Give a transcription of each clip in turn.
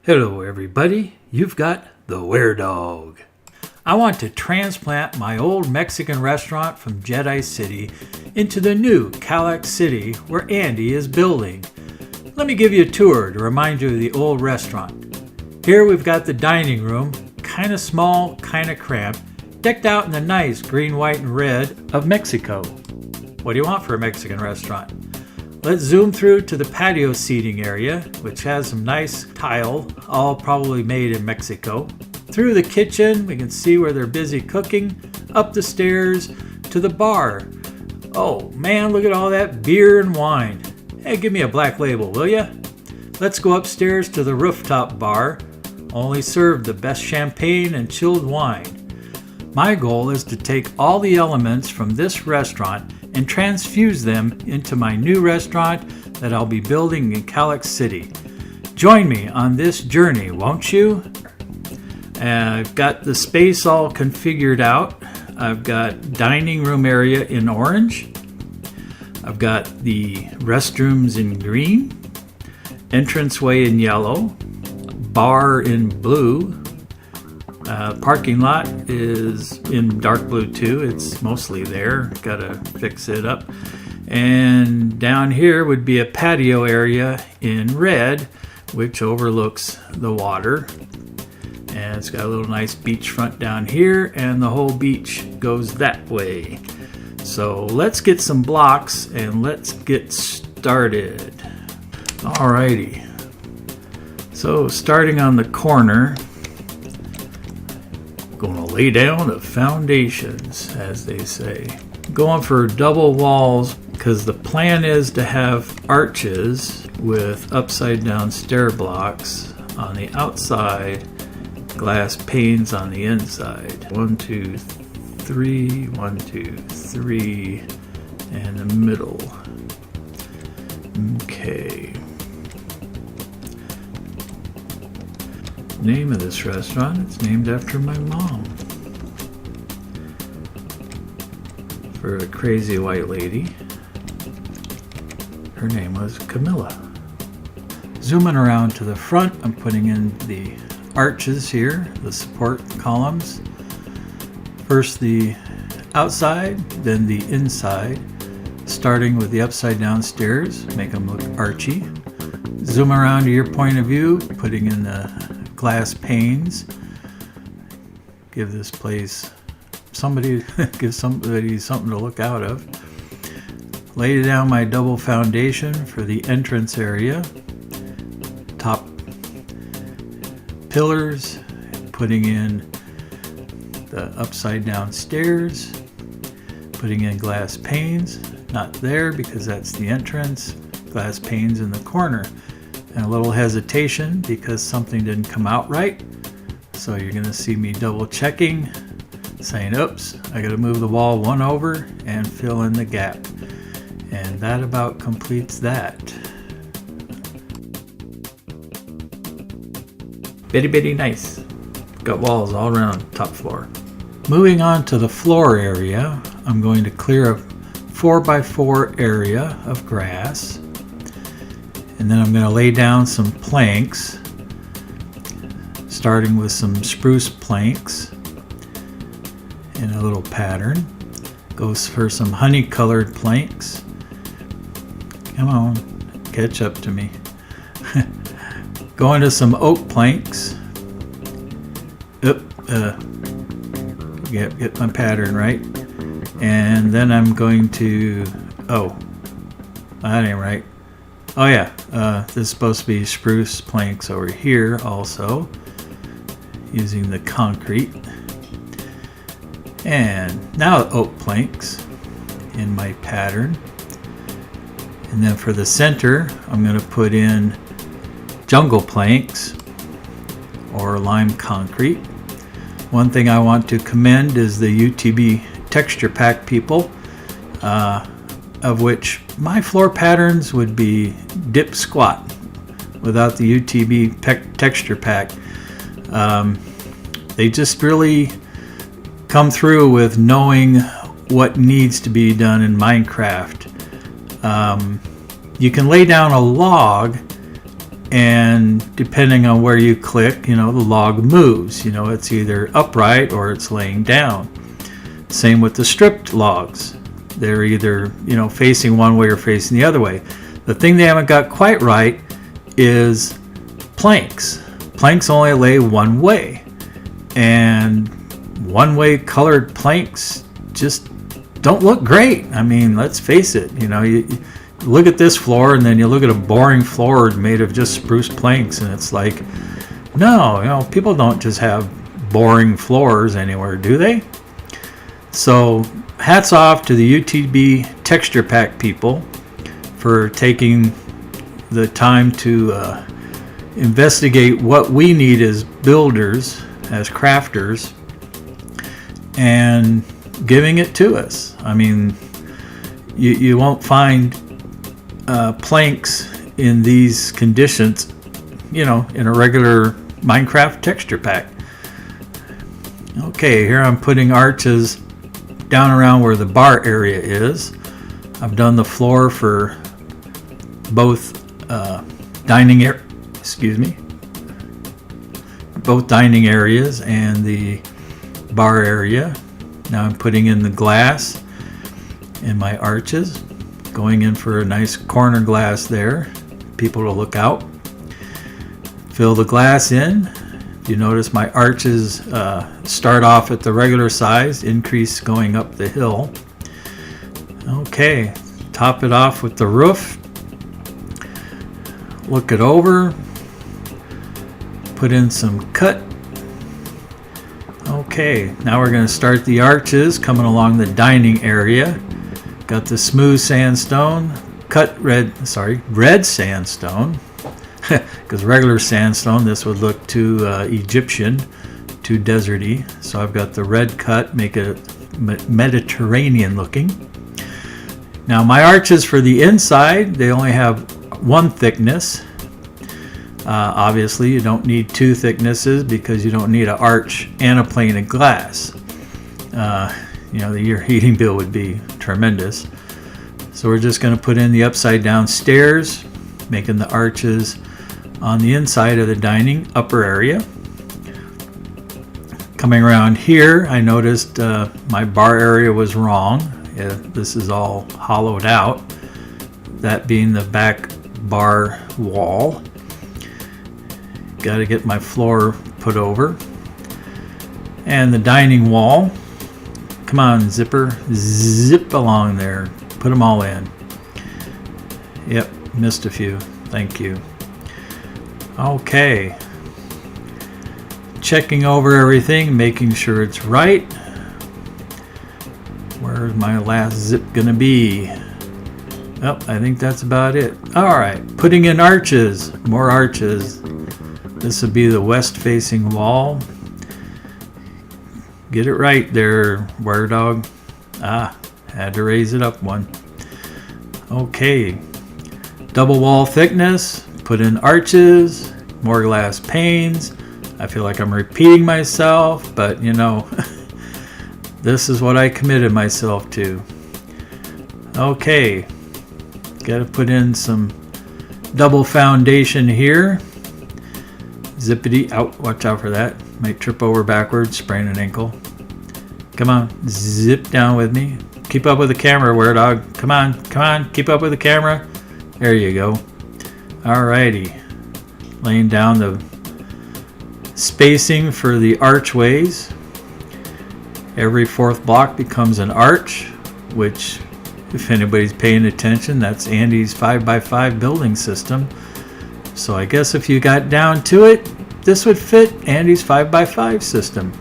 Hello everybody, you've got the WAREDOG. I want to transplant my old Mexican restaurant from Jedi City into the new CAMILLA'S City where Andy is building. Let me give you a tour to remind you of the old restaurant. Here we've got the dining room, kind of small, kind of cramped, decked out in the nice green, white, and red of Mexico. What do you want for a Mexican restaurant? Let's zoom through to the patio seating area, which has some nice tile, all probably made in Mexico. Through the kitchen, we can see where they're busy cooking, up the stairs to the bar. Oh man, look at all that beer and wine. Hey, give me a black label, will ya? Let's go upstairs to the rooftop bar. Only serve the best champagne and chilled wine. My goal is to take all the elements from this restaurant and transfuse them into my new restaurant that I'll be building in CAMILLA'S City. Join me on this journey, won't you? I've got the space all configured out. I've got dining room area in orange. I've got the restrooms in green, entranceway in yellow, bar in blue. Parking lot is in dark blue too. It's mostly there. Gotta fix it up. And down here would be a patio area in red, which overlooks the water. And it's got a little nice beachfront down here, and the whole beach goes that way. So let's get some blocks and let's get started. Alrighty. So starting on the corner, gonna lay down the foundations, as they say. Going for double walls because the plan is to have arches with upside down stair blocks on the outside, glass panes on the inside. 1, 2, 3, 1, 2, 3, and the middle. Okay. Name of this restaurant, it's named after my mom. For a crazy white lady. Her name was Camilla. Zooming around to the front, I'm putting in the arches here, the support columns. First the outside, then the inside, starting with the upside down stairs, make them look archy. Zoom around to your point of view, putting in the glass panes. Give this place give somebody something to look out of. Lay down my double foundation for the entrance area. Top pillars, putting in the upside down stairs, putting in glass panes. Not there because that's the entrance. Glass panes in the corner. And a little hesitation because something didn't come out right. So you're going to see me double checking, saying, oops, I got to move the wall one over and fill in the gap. And that about completes that. Bitty nice. Got walls all around top floor. Moving on to the floor area, I'm going to clear a 4x4 area of grass. And then I'm going to lay down some planks, starting with some spruce planks in a little pattern. Goes for some honey colored planks. Come on, catch up to me. Going to some oak planks. Get my pattern right. And then I'm going to, that ain't right. Oh yeah, this is supposed to be spruce planks over here also, using the concrete. And now oak planks in my pattern. And then for the center, I'm going to put in jungle planks or lime concrete. One thing I want to commend is the UTB texture pack people, of which my floor patterns would be dip squat without the UTB texture pack. They just really come through with knowing what needs to be done in Minecraft. you can lay down a log, and depending on where you click, the log moves. It's either upright or it's laying down. Same with the stripped logs. They're either, facing one way or facing the other way. The thing they haven't got quite right is planks. Planks only lay one way. And one-way colored planks just don't look great. I mean, let's face it. You look at this floor and then you look at a boring floor made of just spruce planks, and it's like, no, people don't just have boring floors anywhere, do they? So hats off to the UTB texture pack people for taking the time to investigate what we need as builders, as crafters, and giving it to us. I mean, you won't find planks in these conditions, in a regular Minecraft texture pack. Okay, here I'm putting arches down around where the bar area is. I've done the floor for both both dining areas and the bar area. Now I'm putting in the glass in my arches, going in for a nice corner glass there, people to look out. Fill the glass in. If you notice, my arches start off at the regular size, increase going up the hill. Okay, top it off with the roof. Look it over. Put in some cut. Okay, now we're going to start the arches coming along the dining area. Got the smooth sandstone, red sandstone. Because regular sandstone, this would look too Egyptian, too deserty. So I've got the red cut, make it Mediterranean looking. Now my arches for the inside, they only have one thickness. Obviously you don't need two thicknesses because you don't need an arch and a plane of glass. Your heating bill would be tremendous. So we're just going to put in the upside down stairs, making the arches on the inside of the dining upper area. Coming around here, I noticed my bar area was wrong. This is all hollowed out, that being the back bar wall. Got to get my floor put over. And the dining wall. Come on, zipper, zip along there. Put them all in. Yep, missed a few. Thank you. Okay. Checking over everything, making sure it's right. Where's my last zip gonna be? Oh, I think that's about it. Alright, putting in arches. More arches. This would be the west-facing wall. Get it right there, WAREDOG. Had to raise it up one. Okay. Double wall thickness. Put in arches. More glass panes. I feel like I'm repeating myself, but this is what I committed myself to. Okay. Got to put in some double foundation here. Zippity out. Watch out for that. Might trip over backwards, sprain an ankle. Come on, zip down with me. Keep up with the camera, WAREDOG. Come on, keep up with the camera. There you go. Alrighty. Laying down the spacing for the archways. Every fourth block becomes an arch, which, if anybody's paying attention, that's Andy's 5x5 building system. So I guess if you got down to it, this would fit Andy's 5x5 system.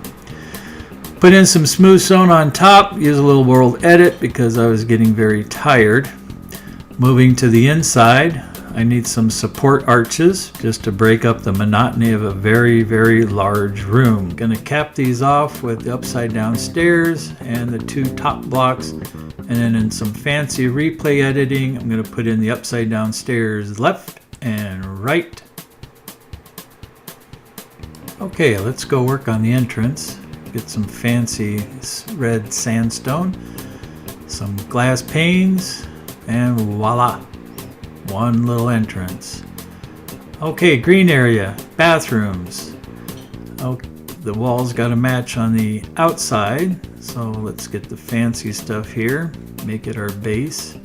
Put in some smooth stone on top. Use a little world edit because I was getting very tired. Moving to the inside, I need some support arches just to break up the monotony of a very, very large room. Gonna cap these off with the upside down stairs and the two top blocks. And then in some fancy replay editing, I'm gonna put in the upside down stairs left and right. Okay, let's go work on the entrance. Get some fancy red sandstone, some glass panes, and voila. one little entrance. Okay, green area, bathrooms. Oh, the walls got to match on the outside, so let's get the fancy stuff here. Make it our base.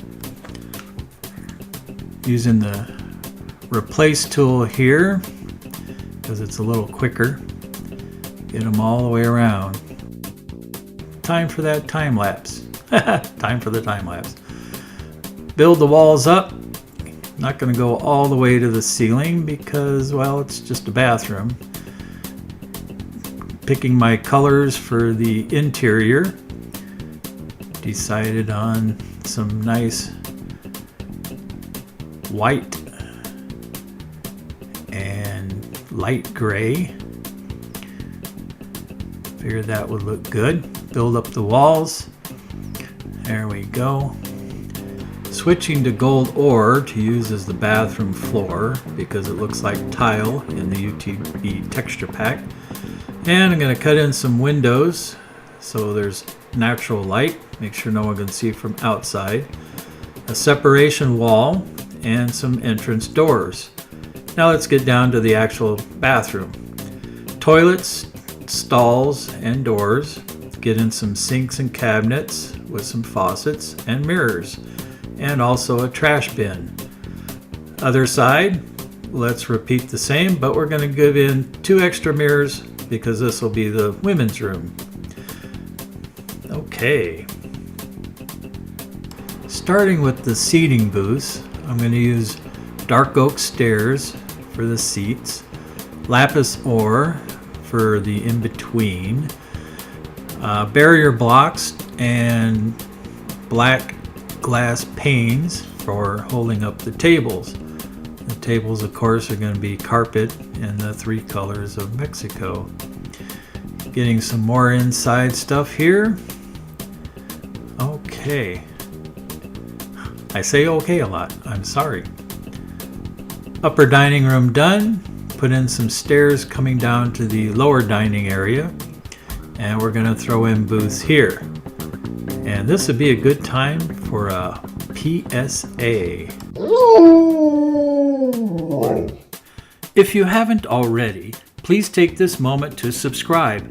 Using the replace tool here because it's a little quicker. Get them all the way around. Time for that time lapse. Time for the time lapse. Build the walls up. Not going to go all the way to the ceiling because, well, it's just a bathroom. Picking my colors for the interior. Decided on some nice white and light gray. Figured that would look good. Build up the walls. There we go. Switching to gold ore to use as the bathroom floor because it looks like tile in the UTB texture pack. And I'm going to cut in some windows so there's natural light. Make sure no one can see from outside. A separation wall and some entrance doors. Now let's get down to the actual bathroom. Toilets, stalls, and doors. Get in some sinks and cabinets with some faucets and mirrors. And also a trash bin. Other side, let's repeat the same, but we're going to give in 2 extra mirrors because this will be the women's room. Okay. Starting with the seating booths, I'm going to use dark oak stairs for the seats, lapis ore for the in-between, barrier blocks and black glass panes for holding up the tables. The tables, of course, are going to be carpet in the 3 colors of Mexico. Getting some more inside stuff here. Okay. I say okay a lot. I'm sorry. Upper dining room done. Put in some stairs coming down to the lower dining area. And we're going to throw in booths here. And this would be a good time for a PSA. If you haven't already, please take this moment to subscribe.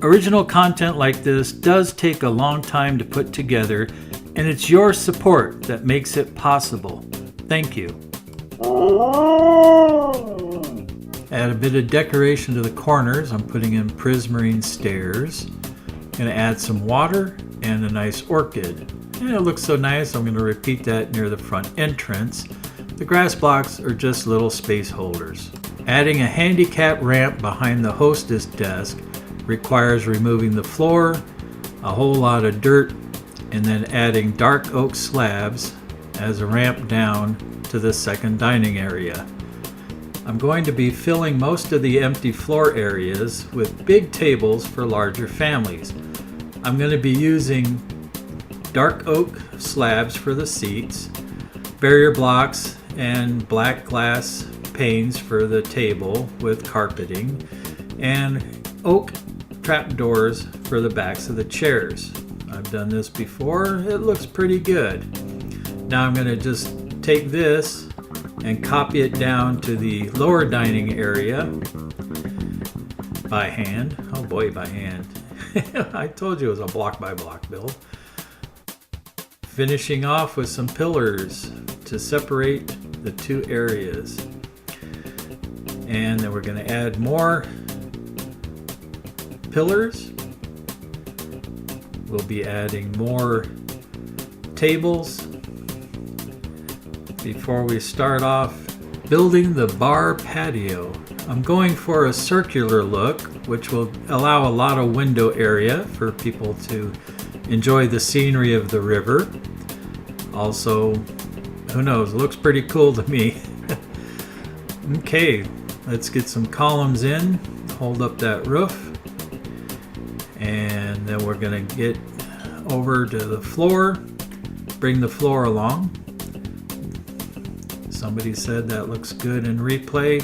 Original content like this does take a long time to put together, and it's your support that makes it possible. Thank you. Add a bit of decoration to the corners. I'm putting in prismarine stairs. Going to add some water and a nice orchid. And it looks so nice, I'm going to repeat that near the front entrance. The grass blocks are just little space holders. Adding a handicap ramp behind the hostess desk requires removing the floor, a whole lot of dirt, and then adding dark oak slabs as a ramp down to the second dining area. I'm going to be filling most of the empty floor areas with big tables for larger families. I'm going to be using dark oak slabs for the seats, barrier blocks, and black glass panes for the table with carpeting, and oak trapdoors for the backs of the chairs. I've done this before. It looks pretty good. Now I'm going to just take this and copy it down to the lower dining area by hand. Oh boy, by hand. I told you it was a block by block build. Finishing off with some pillars to separate the 2 areas. And then we're going to add more pillars. We'll be adding more tables. Before we start off building the bar patio, I'm going for a circular look, which will allow a lot of window area for people to enjoy the scenery of the river. Also, who knows, it looks pretty cool to me. Okay, let's get some columns in, hold up that roof, and then we're going to get over to the floor, bring the floor along. Somebody said that looks good in replay.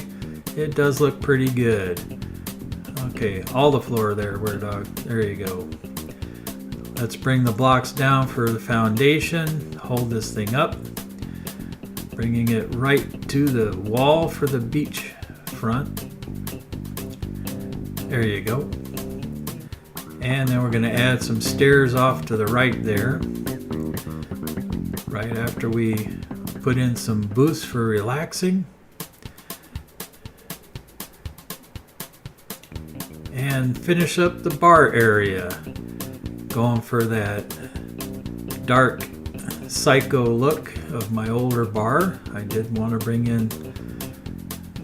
It does look pretty good. Okay, all the floor there, WAREDOG. There you go. Let's bring the blocks down for the foundation. Hold this thing up. bringing it right to the wall for the beach front. There you go. And then we're going to add some stairs off to the right there, right after we put in some booths for relaxing. And finish up the bar area, going for that dark psycho look of my older bar. I did want to bring in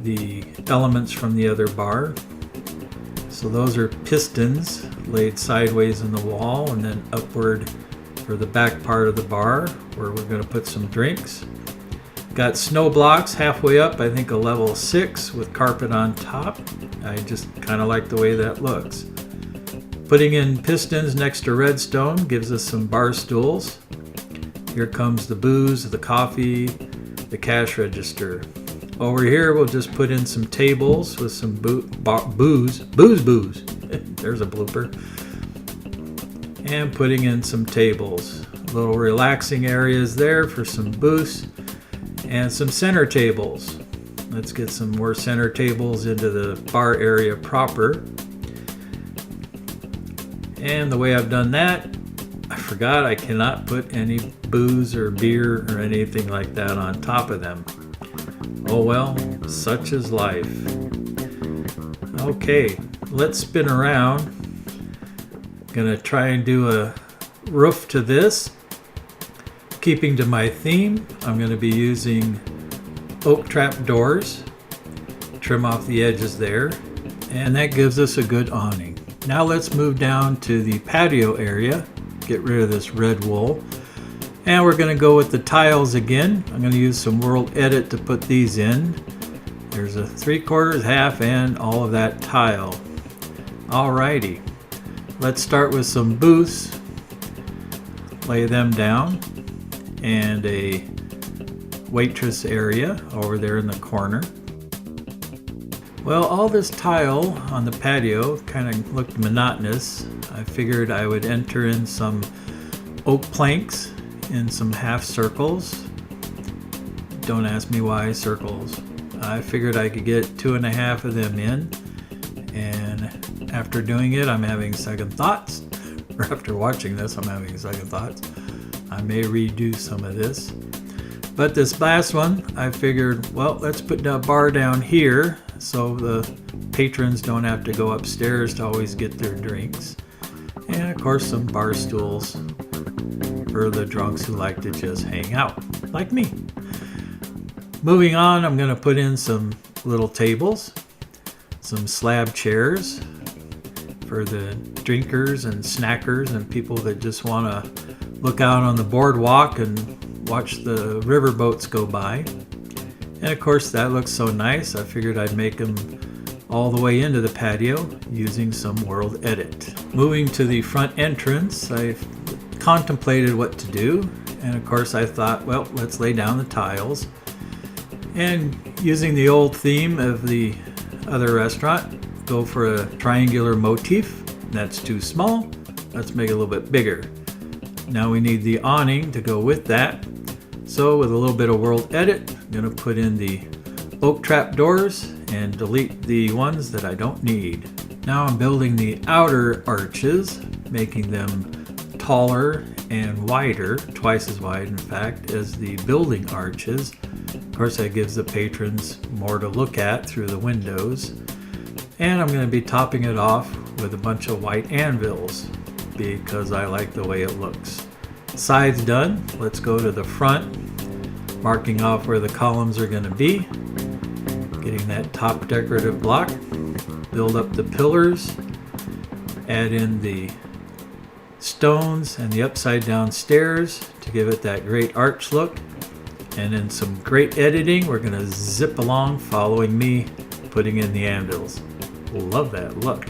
the elements from the other bar. So those are pistons laid sideways in the wall and then upward for the back part of the bar where we're going to put some drinks. Got snow blocks halfway up, I think a level 6 with carpet on top. I just kind of like the way that looks. Putting in pistons next to redstone gives us some bar stools. Here comes the booze, the coffee, the cash register. Over here we'll just put in some tables with some booze. There's a blooper. And putting in some tables. Little relaxing areas there for some booths. And some center tables. Let's get some more center tables into the bar area proper. And the way I've done that, I forgot I cannot put any booze or beer or anything like that on top of them. Oh well, such is life. Okay, let's spin around. Gonna try and do a roof to this. Keeping to my theme, I'm going to be using oak trap doors. Trim off the edges there, and that gives us a good awning. Now let's move down to the patio area. Get rid of this red wool. And we're going to go with the tiles again. I'm going to use some World Edit to put these in. There's a 3/4, half, and all of that tile. Alrighty. Let's start with some booths. Lay them down. And a waitress area over there in the corner. Well, all this tile on the patio kind of looked monotonous. I figured I would enter in some oak planks in some half circles. Don't ask me why circles. I figured I could get 2.5 of them in, and after doing it I'm having second thoughts. Or after watching this I'm having second thoughts. I may redo some of this. But this last one, I figured, well, let's put the bar down here so the patrons don't have to go upstairs to always get their drinks. And of course some bar stools for the drunks who like to just hang out, like me. Moving on, I'm going to put in some little tables, some slab chairs for the drinkers and snackers and people that just want to look out on the boardwalk and watch the river boats go by. And of course that looks so nice, I figured I'd make them all the way into the patio using some World Edit. Moving to the front entrance, I contemplated what to do, and of course I thought, well, let's lay down the tiles. And using the old theme of the other restaurant, go for a triangular motif. That's too small, let's make it a little bit bigger. Now we need the awning to go with that. So with a little bit of World Edit, I'm going to put in the oak trap doors and delete the ones that I don't need. Now I'm building the outer arches, making them taller and wider, twice as wide in fact as the building arches. Of course that gives the patrons more to look at through the windows. And I'm going to be topping it off with a bunch of white anvils, because I like the way it looks. Sides done, let's go to the front, marking off where the columns are going to be, getting that top decorative block, build up the pillars, add in the stones and the upside down stairs to give it that great arch look, and in some great editing we're going to zip along following me putting in the anvils. Love that look.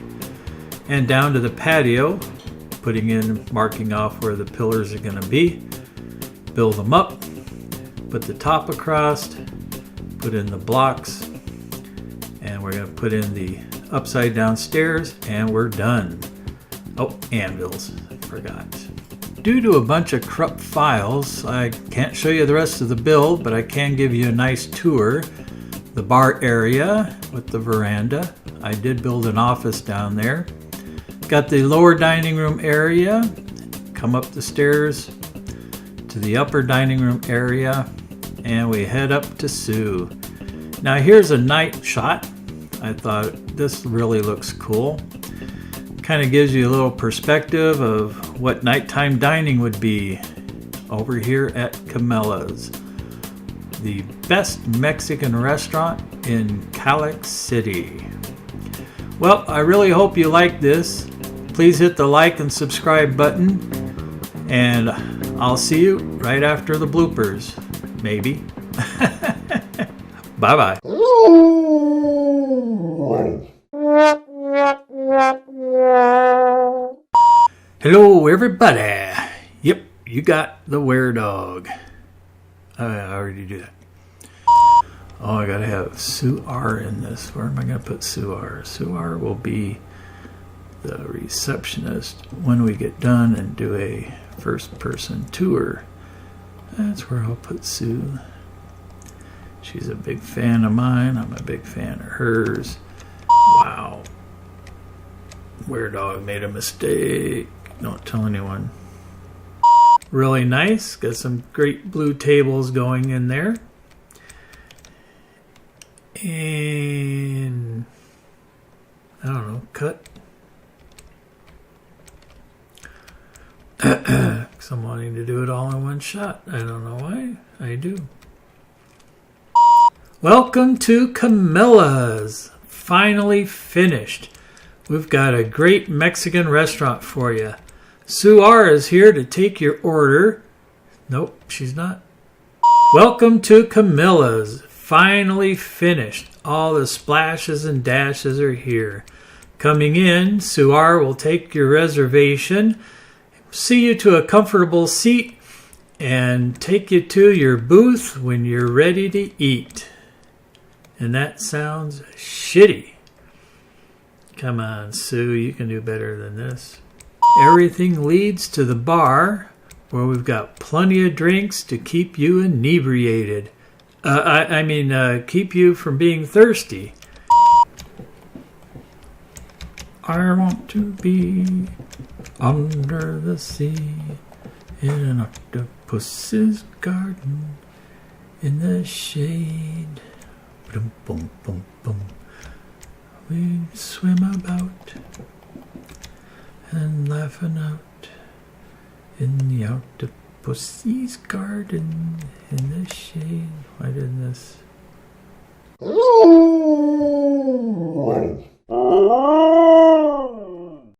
And down to the patio, putting in, marking off where the pillars are going to be, build them up, put the top across, put in the blocks, and we're going to put in the upside down stairs, and we're done. Oh, anvils, forgot. due to a bunch of corrupt files, I can't show you the rest of the build, but I can give you a nice tour. The bar area with the veranda. I did build an office down there. Got the lower dining room area. Come up the stairs to the upper dining room area, and we head up to Sue. Now here's a night shot. I thought this really looks cool. Kind of gives you a little perspective of what nighttime dining would be over here at CAMILLA'S, the best Mexican restaurant in CALIX City. Well, I really hope you like this. Please hit the like and subscribe button, and I'll see you right after the bloopers, maybe. Bye-bye. Hello, everybody. Yep, you got the WAREDOG. I already do that. Oh, I gotta have Sue R in this. Where am I gonna put Sue R? Sue R will be the receptionist when we get done and do a first-person tour. That's where I'll put Sue. She's a big fan of mine. I'm a big fan of hers. Wow. WAREDOG made a mistake. Don't tell anyone. Really nice. Got some great blue tables going in there. And I don't know, cut. Because I'm wanting to do it all in one shot. I don't know why. I do. Welcome to CAMILLA'S. Finally finished. We've got a great Mexican restaurant for you. Sue R is here to take your order. Nope, she's not. Welcome to CAMILLA'S. Finally finished. All the splashes and dashes are here. Coming in, Sue R will take your reservation, see you to a comfortable seat, and take you to your booth when you're ready to eat. And that sounds shitty. Come on, Sue, you can do better than this. Everything leads to the bar, where we've got plenty of drinks to keep you inebriated. Keep you from being thirsty. I want to be under the sea, in an octopus's garden, in the shade. Boom, boom, boom, boom. We swim about and laughing out in the octopus's garden, in the shade. Why didn't this?